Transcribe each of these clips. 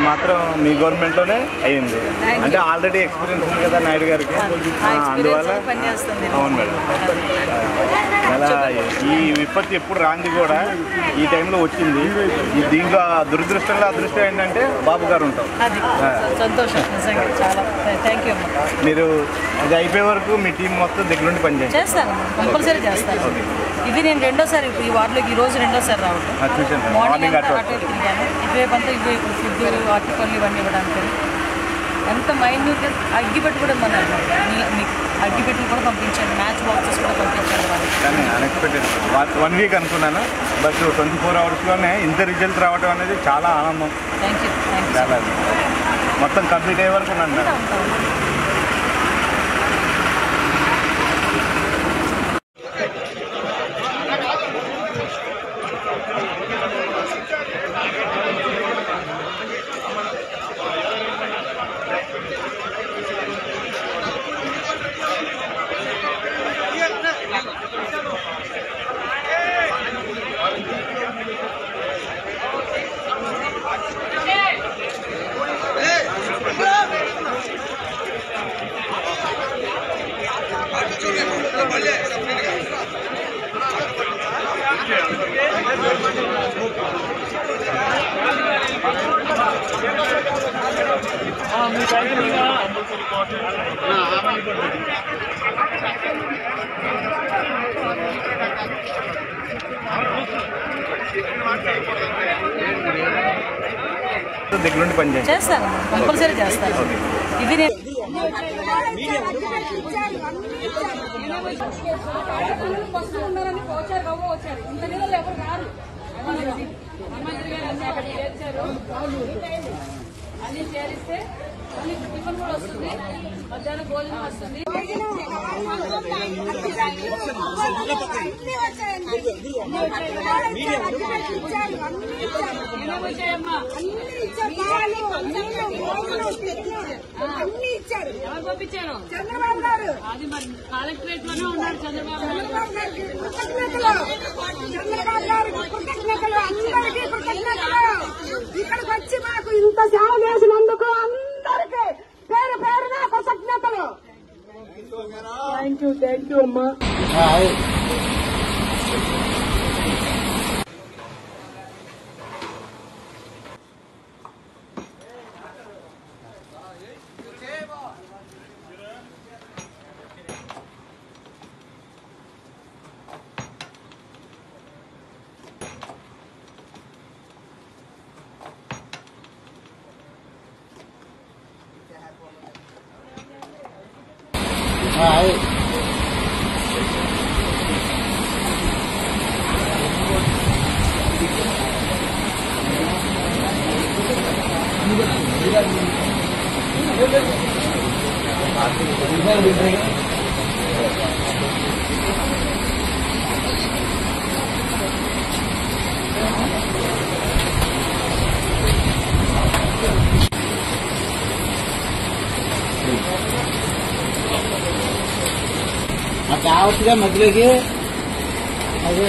మాత్రం మీ గవర్నమెంట్ లోనే అయ్యింది. అంటే ఆల్రెడీ ఎక్స్పీరియన్స్ ఉంది కదా నాయుడు గారికి, అందువల్ల. అవును మేడం. అలా ఈ విపత్తు ఎప్పుడు రాంది కూడా ఈ టైంలో వచ్చింది. దీంట్లో దురదృష్టంలో అదృష్టం ఏంటంటే బాబు గారు ఉంటాం. మీరు అది అయిపోయే వరకు మీ టీం మొత్తం దగ్గర నుండి పనిచేస్తాను, కంపల్సరీ చేస్తాను. ఇది నేను రెండోసారి ఈ వార్డులోకి ఈ రోజు రెండోసారి రావడం. మార్నింగ్ అటు తిరిగాను, ఇటువైపు అంతా ఇటువైపు ఫుడ్ అరటిపళ్ళు ఇవన్నీ ఇవ్వడానికి. ఎంత మైన్యూట్గా అగ్గిపెట్టి కూడా మన మీకు అగ్గిపెట్టులు కూడా పంపించాను, మ్యాచ్ బాక్సెస్ కూడా పంపించాను. కానీ అన్ఎక్స్పెక్టెడ్ 1 వీక్ అనుకున్నాను, బట్ 24 అవర్స్లోనే ఇంత రిజల్ట్ రావడం అనేది చాలా ఆనందం. Thank you. చాలా మొత్తం కంప్లీట్ అయ్యే వరకు ఉన్నాను. దగ్గర నుండి పనిచేస్తాను, కంపల్సరీ చేస్తాను. ఇది నేను అన్ని చేరిస్తే టిఫిన్ కూడా వస్తుంది, మధ్యాహ్నం భోజనం వస్తుంది. ఎవరు పంపించారు? చంద్రబాబు గారు. అది మరి కలెక్టరేట్ లోనే ఉన్నారు చంద్రబాబు గారు. ఇక్కడికి వచ్చి మాకు ఇంత సేవ చేసినందుకు అందరికీ పేరు పేరున కృతజ్ఞతలు. థ్యాంక్ యూ అమ్మా. కావచ్చుగా మధ్యలోకి అదే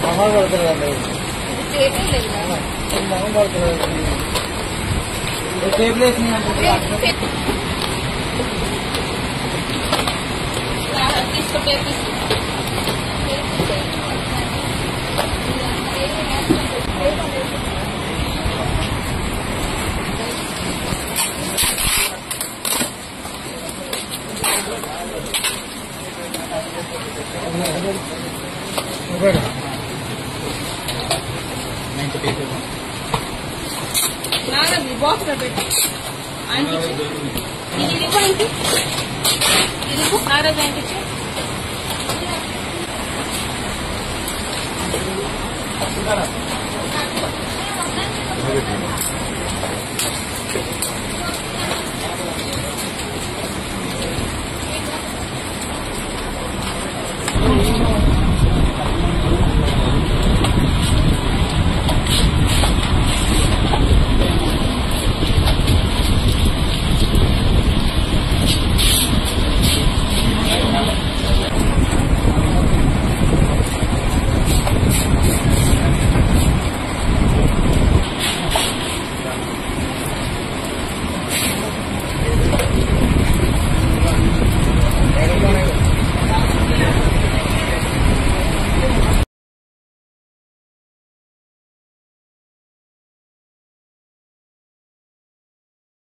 మొహం పడుతుందండి, మొహం పడుతుంది. టేబుల్ వేసిందంటే బాక్స్ పెట్టి ఇది ఇవ్వండి, ఇది నారాజ్ ఆంటీకి. Thank you.